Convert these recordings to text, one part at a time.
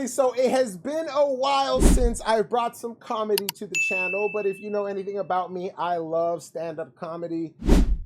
Okay, so it has been a while since I brought some comedy to the channel, but if you know anything about me, I love stand-up comedy.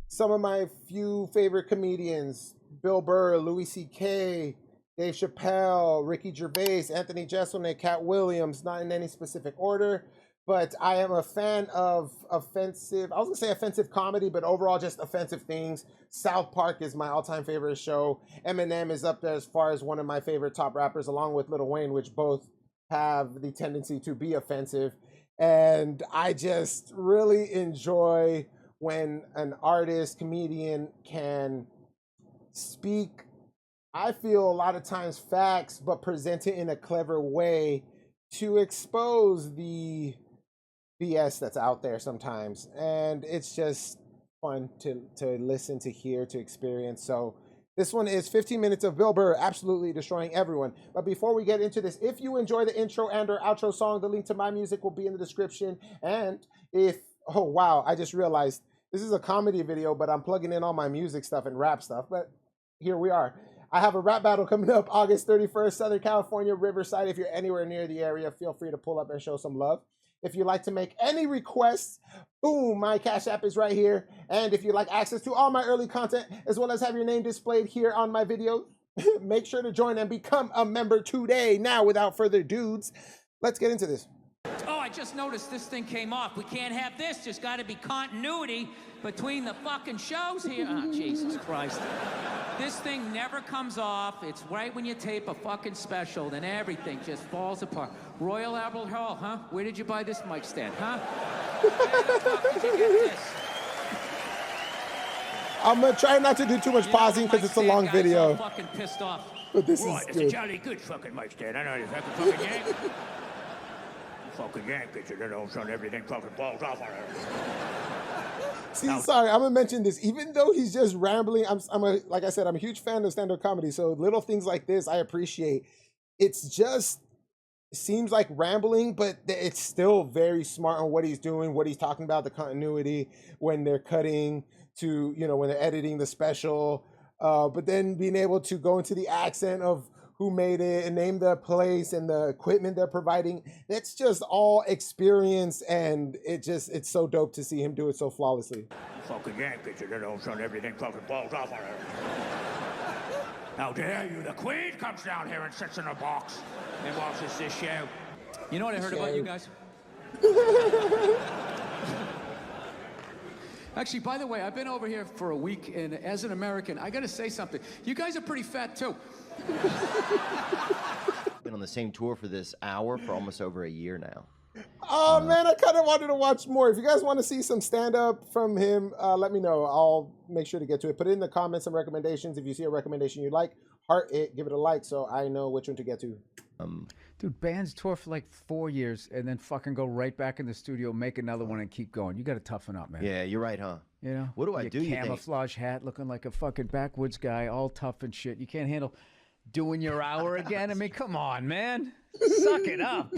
Some of my few favorite comedians, Bill Burr, Louis C.K., Dave Chappelle, Ricky Gervais, Anthony Jeselnik, Cat Williams, not in any specific order, but I am a fan of offensive, I was gonna say offensive comedy, but overall just offensive things. South Park is my all-time favorite show. Eminem is up there as far as one of my favorite top rappers, along with Lil Wayne, which both have the tendency to be offensive. And I just really enjoy when an artist, comedian can speak, I feel a lot of times facts, but present it in a clever way to expose the BS that's out there sometimes. And it's just fun to listen, to hear, to experience. So this one is 15 minutes of Bill Burr absolutely destroying everyone. But before we get into this, if you enjoy the intro and or outro song, the link to my music will be in the description. And if, oh wow, I just realized this is a comedy video, but I'm plugging in all my music stuff and rap stuff. But here we are. I have a rap battle coming up August 31st, Southern California, Riverside. If you're anywhere near the area, feel free to pull up and show some love. If you'd like to make any requests, boom, my Cash App is right here. And if you'd like access to all my early content, as well as have your name displayed here on my video, make sure to join and become a member today. Now, without further dudes, let's get into this. Oh, I just noticed this thing came off. We can't have this. There's got to be continuity between the fucking shows here. Oh, Jesus Christ. This thing never comes off. It's right when you tape a fucking special, then everything just falls apart. Royal Albert Hall, huh? Where did you buy this mic stand, huh? Where the fuck did you get this? I'm going to try not to do too much pausing because it's a long video. I'm fucking pissed off. But this Right, is it's good. a jolly good fucking mic stand. I know you fucking yank. Fucking yank it, you know, so everything fucking falls off on it. See, sorry, I'm gonna mention this. Even though he's just rambling, like I said, I'm a huge fan of stand-up comedy. So little things like this, I appreciate. It's just seems like rambling, but it's still very smart on what he's doing, what he's talking about, the continuity when they're cutting to, you know, when they're editing the special. But then being able to go into the accent of who made it and name the place and the equipment they're providing. That's just all experience, and it's so dope to see him do it so flawlessly. Fucking yank it, you know, so everything fucking falls off on it. How dare you? The Queen comes down here and sits in a box and watches this show. You know what I heard about you guys? Actually, by the way, I've been over here for a week, and as an American, I gotta say something. You guys are pretty fat, too. Been on the same tour for this hour for almost over a year now. Oh man, I kind of wanted to watch more. If you guys want to see some stand-up from him, let me know. I'll make sure to get to it. Put it in the comments some recommendations. If you see a recommendation you like, heart it, give it a like so I know which one to get to. Dude, bands tour for like 4 years and then fucking go right back in the studio, make another one, and keep going. You got to toughen up, man. Yeah, you're right, huh? You know? What do I do, you think? Camouflage hat, looking like a fucking backwoods guy, all tough and shit. You can't handle doing your hour again? I mean, come on, man. Suck it up.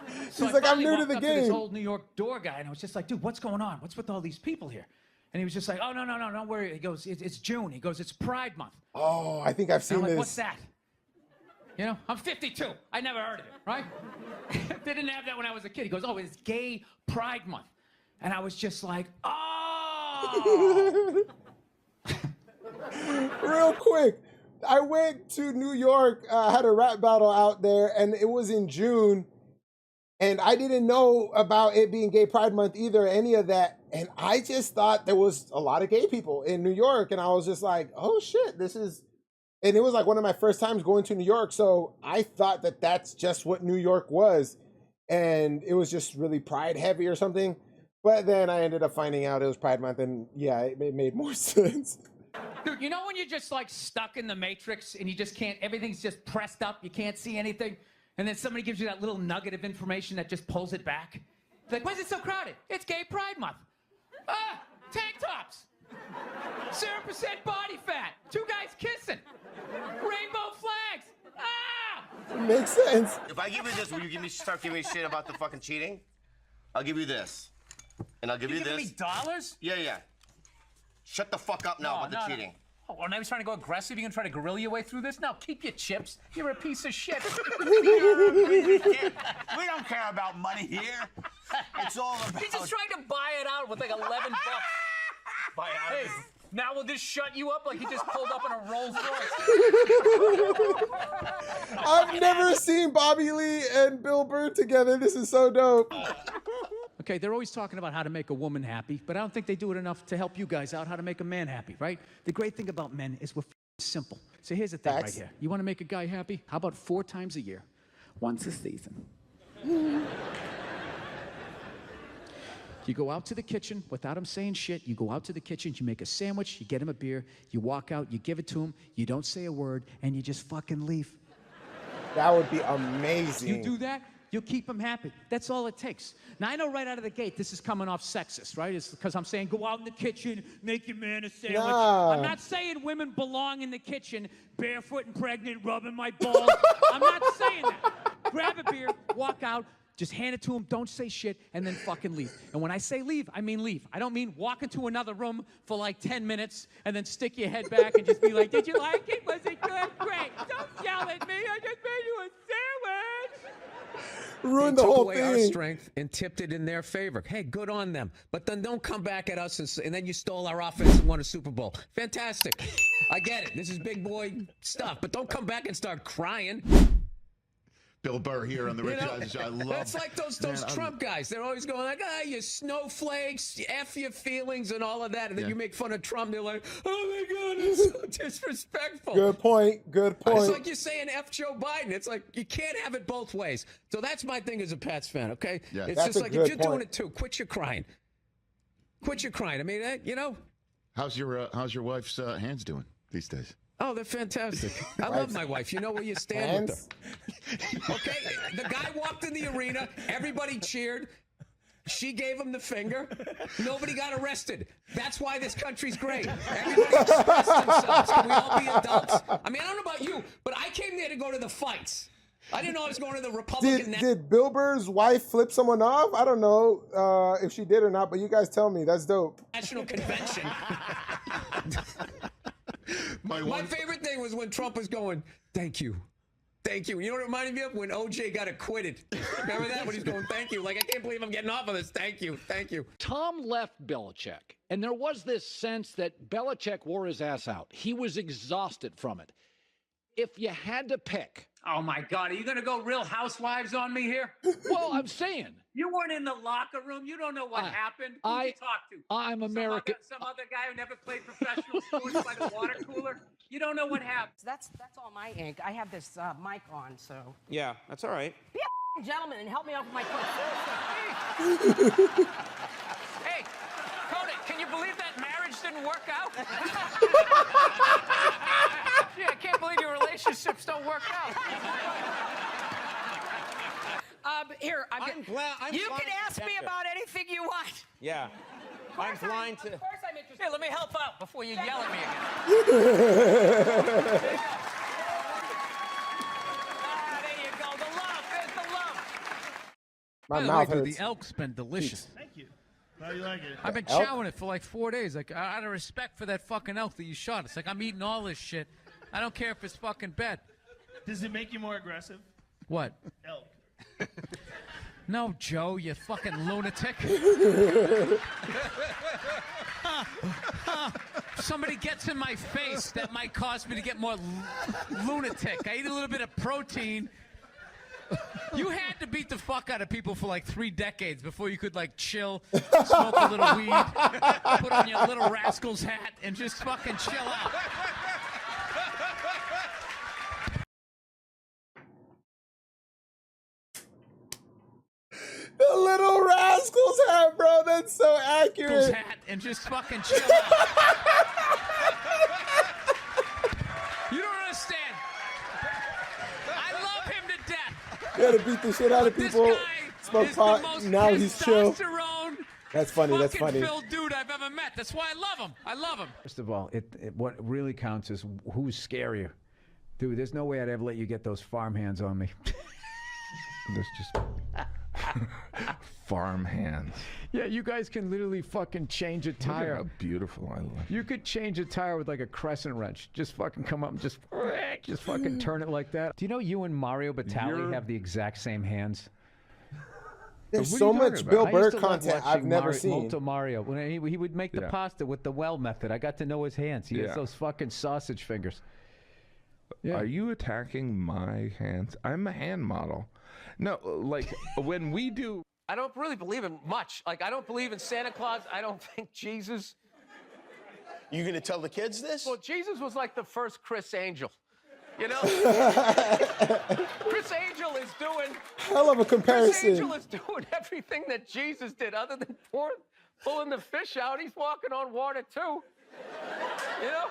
He's like, I'm new to the To game. this old New York door guy, and I was just like, dude, what's going on? What's with all these people here? And he was just like, oh, no, don't worry. He goes, it's June. He goes, it's Pride Month. Oh, I think I've seen I'm like, this. what's that? You know, I'm 52. I never heard of it, right? They didn't have that when I was a kid. He goes, oh, it's Gay Pride Month. And I was just like, oh. Real quick, I went to New York, had a rap battle out there, and it was in June. And I didn't know about it being Gay Pride Month either, any of that. And I just thought there was a lot of gay people in New York. And I was just like, oh shit, this is... And it was like one of my first times going to New York. So I thought that that's just what New York was. And it was just really pride heavy or something. But then I ended up finding out it was Pride Month. And yeah, it made more sense. Dude, you know when you're just like stuck in the Matrix and you just can't, everything's just pressed up, you can't see anything? And then somebody gives you that little nugget of information that just pulls it back? It's like, why is it so crowded? It's Gay Pride Month. Ah, tank tops. 0% body fat. 2 guys kissing. Rainbow flags. Ah! It makes sense. If I give you this, will you start giving me shit about the fucking cheating? I'll give you this. And I'll give you this. Giving me dollars? Yeah. Shut the fuck up now about the cheating. Oh, well, now he's trying to go aggressive. You gonna try to guerrilla your way through this? No, keep your chips. You're a piece of shit. We don't care about money here. It's all about... He just tried to buy it out with like 11 bucks. Buy out. Hey, now will this shut you up like he just pulled up in a Rolls Royce? I've never seen Bobby Lee and Bill Burr together. This is so dope. Okay, they're always talking about how to make a woman happy, but I don't think they do it enough to help you guys out how to make a man happy, right? The great thing about men is we're simple. So here's the thing right here. You want to make a guy happy? How about 4 times a year? Once a season. You go out to the kitchen without him saying shit. You go out to the kitchen, you make a sandwich, you get him a beer, you walk out, you give it to him, you don't say a word, and you just fucking leave. That would be amazing. You do that, you'll keep him happy. That's all it takes. Now, I know right out of the gate, this is coming off sexist, right? It's because I'm saying go out in the kitchen, make your man a sandwich. Nah. I'm not saying women belong in the kitchen, barefoot and pregnant, rubbing my balls. I'm not saying that. Grab a beer, walk out, just hand it to him, don't say shit, and then fucking leave. And when I say leave, I mean leave. I don't mean walk into another room for like 10 minutes and then stick your head back and just be like, did you like it? Was it good? Great. Don't yell at me. I just made you a sandwich. Ruined They the took whole away our thing. strength and tipped it in their favor. Hey, good on them. But then don't come back at us and then you stole our offense and won a Super Bowl. Fantastic. I get it. This is big boy stuff. But don't come back and start crying. Bill Burr here on the Rich Eisen Show. I love That's like those Trump guys. They're always going like, you snowflakes, F your feelings and all of that. And then you make fun of Trump. They're like, oh my God, it's so disrespectful. Good point. Good point. It's like you're saying F Joe Biden. It's like you can't have it both ways. So that's my thing as a Pats fan, okay? Yeah. It's That's just a like good if you're doing point. it too, quit your crying. Quit your crying. I mean, you know. How's your wife's hands doing these days? Oh, they're fantastic. I love my wife. You know where you stand Hands? with her. Okay, the guy walked in the arena. Everybody cheered. She gave him the finger. Nobody got arrested. That's why this country's great. Everybody expressed themselves. Can we all be adults? I mean, I don't know about you, but I came there to go to the fights. I didn't know I was going to the Republican. Did Bill Burr's wife flip someone off? I don't know if she did or not, but you guys tell me. That's dope. National Convention. My favorite thing was when Trump was going, thank you. Thank you. You know what it reminded me of? When OJ got acquitted. Remember that? When he's going, thank you. Like, I can't believe I'm getting off of this. Thank you. Thank you. Tom left Belichick, and there was this sense that Belichick wore his ass out. He was exhausted from it. If you had to pick. Oh my God, are you gonna go Real Housewives on me here? Well, I'm saying. You weren't in the locker room. You don't know what happened. Who did you talk to? I'm American. Some other guy who never played professional sports by the water cooler. You don't know what happened. That's all my ink. I have this mic on, so. Yeah, that's all right. Be a gentleman and help me out with my quiz. Hey, Cody, can you believe that marriage didn't work out? Yeah, I can't believe your relationships don't work out. Here, I'm you fine can ask me to- about anything you want. Yeah. I'm blind to. Of course I'm interested. Here, let me help out before you yell at me again. There you go. The love. There's the love. My By the mouth way, dude, hurts. the elk's been delicious. Thank you. How do you like it? I've been elk? chowing it for like 4 days. Like, out of respect for that fucking elk that you shot. It's like I'm eating all this shit. I don't care if it's fucking bad. Does it make you more aggressive? What? Elk. No, Joe, you fucking lunatic. Somebody gets in my face, that might cause me to get more lunatic. I eat a little bit of protein. You had to beat the fuck out of people for like 3 decades before you could like chill, smoke a little weed, put on your little rascal's hat, and just fucking chill out. The Little Rascals hat, bro. That's so accurate. Hat and just fucking chill out. You don't understand. I love him to death. You gotta beat the shit out of This people. guy Smoke is pot. the most Now he's chill. testosterone That's funny. That's fucking funny. filled dude I've ever met. That's why I love him. I love him. First of all, what really counts is who's scarier. Dude, there's no way I'd ever let you get those farm hands on me. There's just farm hands. Yeah, you guys can literally fucking change a Look at tire. how beautiful I look. You could change a tire with like a crescent wrench. Just fucking come up and just fucking turn it like that. Do you know you and Mario Batali have the exact same hands? There's so much Bill I Burr used to love content I've watching never seen. Molto Mario. When he would make the Yeah. pasta with the well method, I got to know his hands. He Yeah. has those fucking sausage fingers. Yeah. Are you attacking my hands? I'm a hand model. No, like when we do. I don't really believe in much. Like, I don't believe in Santa Claus. I don't think Jesus. You gonna tell the kids this? Well, Jesus was like the first Chris Angel. You know? Chris Angel is doing. Hell of a Chris comparison. Angel is doing everything that Jesus did, other than pulling the fish out. He's walking on water too. You know?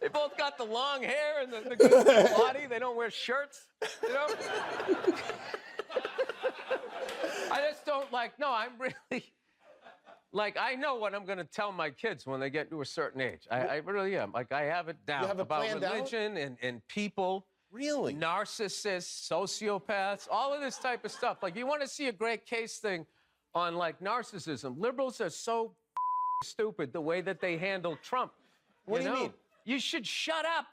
They both got the long hair and the good body. They don't wear shirts. You know? I just don't like. No, I'm really. Like, I know what I'm going to tell my kids when they get to a certain age. I really am. Like, I have it down have it about planned out? religion and people. Really? Narcissists, sociopaths, all of this type of stuff. Like, you want to see a great case thing on, like, narcissism. Liberals are so stupid the way that they handle Trump. What do you know? mean? You should shut up.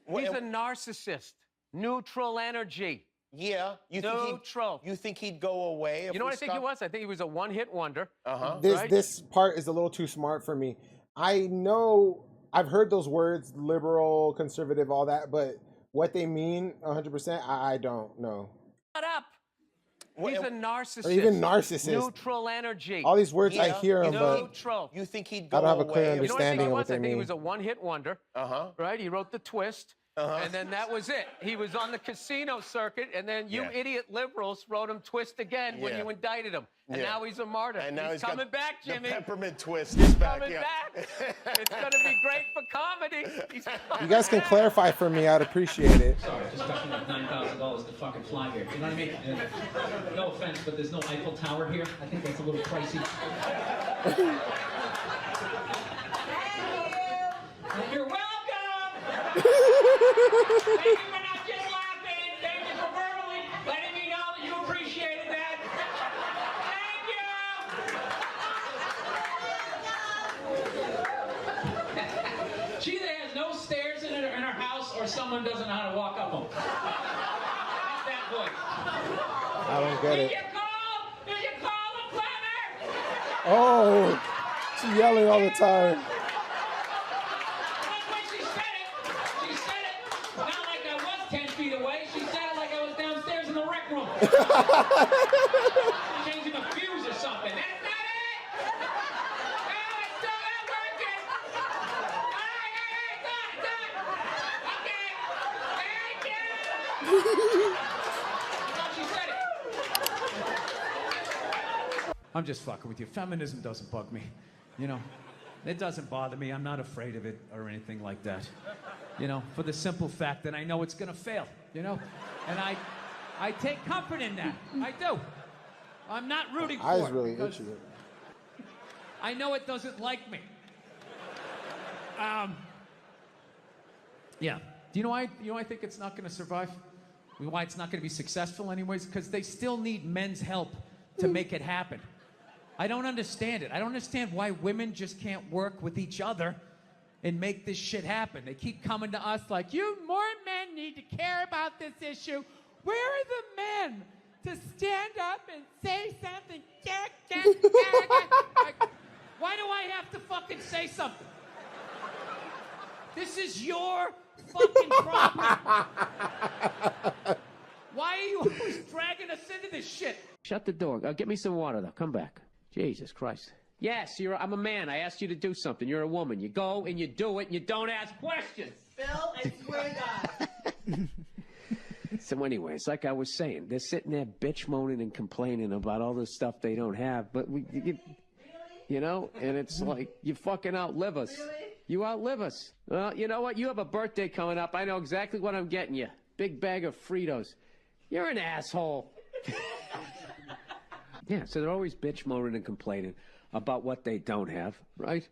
What- He's a narcissist. Neutral energy. Yeah. Neutral. You think he'd go away? If You know we what I think he stopped- was? I think he was a one-hit wonder. This part is a little too smart for me. I know I've heard those words, liberal, conservative, all that, but what they mean 100%, I don't know. Shut up. He's a narcissist. Or even narcissist. Neutral energy. All these words, I hear them, but Neutral. You think he'd I go don't have a away? clear You know understanding of what what I they think he mean. was a one-hit wonder. Right? He wrote The Twist. And then that was it. He was on the casino circuit, and then you idiot liberals wrote him Twist again when you indicted him. And now he's a martyr. And now he's got coming back, Jimmy. The peppermint twist is back. Coming Yeah. back. It's going to be great for comedy. He's you guys can clarify for me, I'd appreciate it. Sorry, just got me like $9,000 to fucking fly here. You know what I mean? And no offense, but there's no Eiffel Tower here. I think that's a little pricey. You're welcome. Thank you for not just laughing. Thank you for verbally letting me know that you appreciated that. Thank you. She either has no stairs in her house, or someone doesn't know how to walk up them. That's that voice. I don't get it. Did you call a plumber? Oh, she's yelling all the time. She said it. Not like I was 10 feet away. She said it like I was downstairs in the rec room. Changing a fuse or something. That's not it. No, it's still not working. All right, done. Okay. Thank you. She said it. I'm just fucking with you. Feminism doesn't bug me. You know, it doesn't bother me. I'm not afraid of it or anything like that. You know, for the simple fact that I know it's gonna fail, you know? And I take comfort in that. I do. I'm not rooting for it. Eyes really because itchy. I know it doesn't like me. Yeah. Do you know why I think it's not gonna survive? Why it's not gonna be successful anyways? Because they still need men's help to make it happen. I don't understand it. I don't understand why women just can't work with each other and make this shit happen. They keep coming to us like, you more men need to care about this issue. Where are the men to stand up and say something? Like, why do I have to fucking say something? This is your fucking problem. Why are you always dragging us into this shit? Shut the door. Get me some water, though. Come back. Jesus Christ. Yes, I'm a man. I asked you to do something. You're a woman. You go and you do it and you don't ask questions. Bill, I swear to God. So anyways, like I was saying, they're sitting there bitch moaning and complaining about all the stuff they don't have, but you know, and it's like, you fucking outlive us. Really? You outlive us. Well, you know what? You have a birthday coming up. I know exactly what I'm getting you. Big bag of Fritos. You're an asshole. Yeah, so they're always bitch moaning and complaining about what they don't have, right?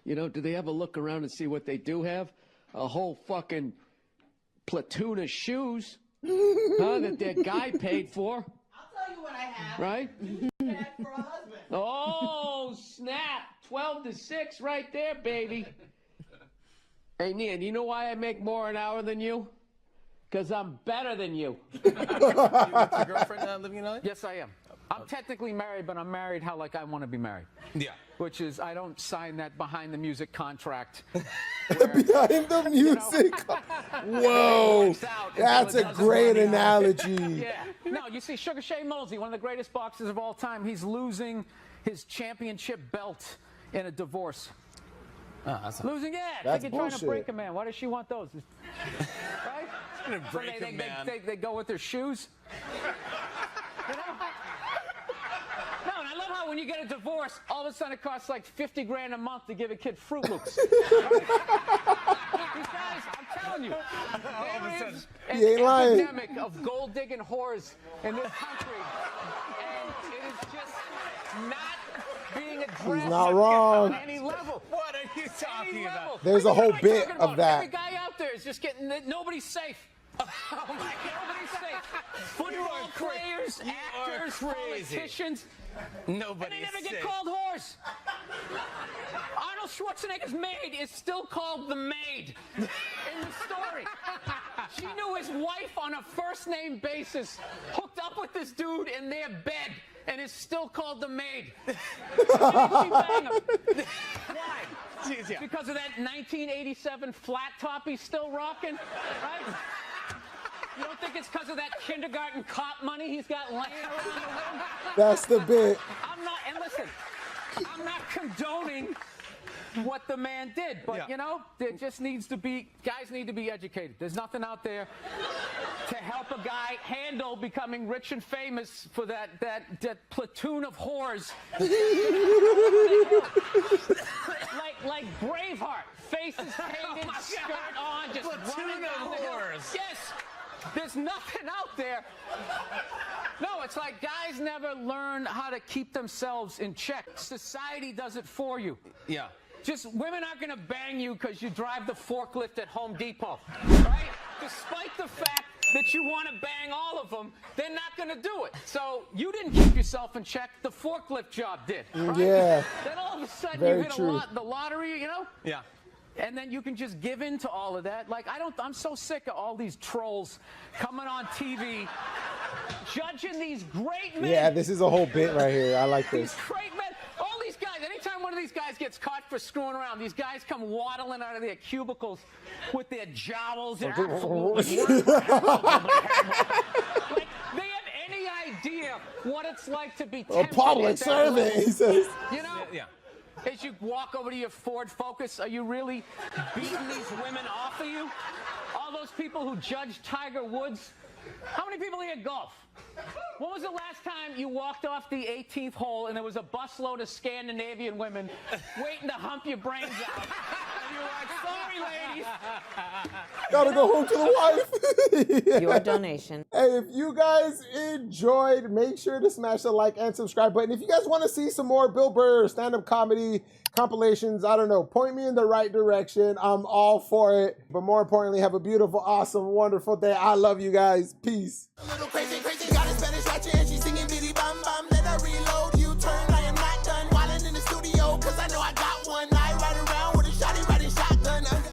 You know, do they ever look around and see what they do have? A whole fucking platoon of shoes. That that guy paid for. I'll tell you what I have. Right? Dad for a husband. Oh, snap. 12 to 6 right there, baby. Hey, Nian, you know why I make more an hour than you? Because I'm better than you. You with your girlfriend living in LA? Yes, I am. I'm technically married, but I'm married how like I want to be married. Yeah. Which is, I don't sign that behind the music contract. Behind the music. Whoa. That's a great analogy. Yeah. No, you see, Sugar Shane Mosley, one of the greatest boxers of all time, he's losing his championship belt in a divorce. Losing, yeah. That's It's like you're trying to break bullshit. a man. Why does she want those? Right? Gonna break a man. They go with their shoes. You know? No, and I love how when you get a divorce, all of a sudden it costs like 50 grand a month to give a kid Fruit Loops. Right? These guys, I'm telling you, there is He ain't an lying. epidemic of gold-digging whores in this country, and it is just not being addressed He's not wrong. on any level. What are you talking about? There's a whole What am I bit talking of about? that. Every guy out there is just getting, nobody's safe. Oh my God, nobody's safe. Football players, actors, crazy. politicians. Nobody And they never is get safe. called whores. Arnold Schwarzenegger's maid is still called the maid in the story. She knew his wife on a first-name basis, hooked up with this dude in their bed, and is still called the maid. Why did she bang him? Why? Jeez, yeah. Because of that 1987 flat top he's still rocking, right? You don't think it's because of that kindergarten cop money he's got laying around the room? That's the bit. I'm not, and listen, I'm not condoning what the man did, but Yeah. you know, there just needs to be, guys need to be educated. There's nothing out there to help a guy handle becoming rich and famous for that platoon of whores. like Braveheart, faces painted, skirt on, just Platoon running down of the hill. whores. Yes. There's nothing out there. No, it's like guys never learn how to keep themselves in check. Society does it for you. Yeah. Just women aren't going to bang you because you drive the forklift at Home Depot, right? Despite the fact that you want to bang all of them, they're not going to do it. So you didn't keep yourself in check. The forklift job did. Right? Yeah. Then all of a sudden Very you hit true. the lottery, you know? Yeah. And then you can just give in to all of that. Like, I'm so sick of all these trolls coming on TV, judging these great men. Yeah, this is a whole bit right here. I like These this. great men. All these guys, anytime one of these guys gets caught for screwing around, these guys come waddling out of their cubicles with their jowls. They're absolutely like, they have any idea what it's like to be A tempted public at that servant, level. he says. You know? Yeah. As you walk over to your Ford Focus, are you really beating these women off of you? All those people who judge Tiger Woods. How many people here golf? When was the last time you walked off the 18th hole and there was a busload of Scandinavian women waiting to hump your brains out? And you were like, sorry, ladies. Gotta go home to the wife. Your donation. Hey, if you guys enjoyed, make sure to smash the like and subscribe button. If you guys want to see some more Bill Burr stand-up comedy compilations, I don't know, point me in the right direction. I'm all for it. But more importantly, have a beautiful, awesome, wonderful day. I love you guys. Peace. Little crazy, got a Spanish ratchet and she's singing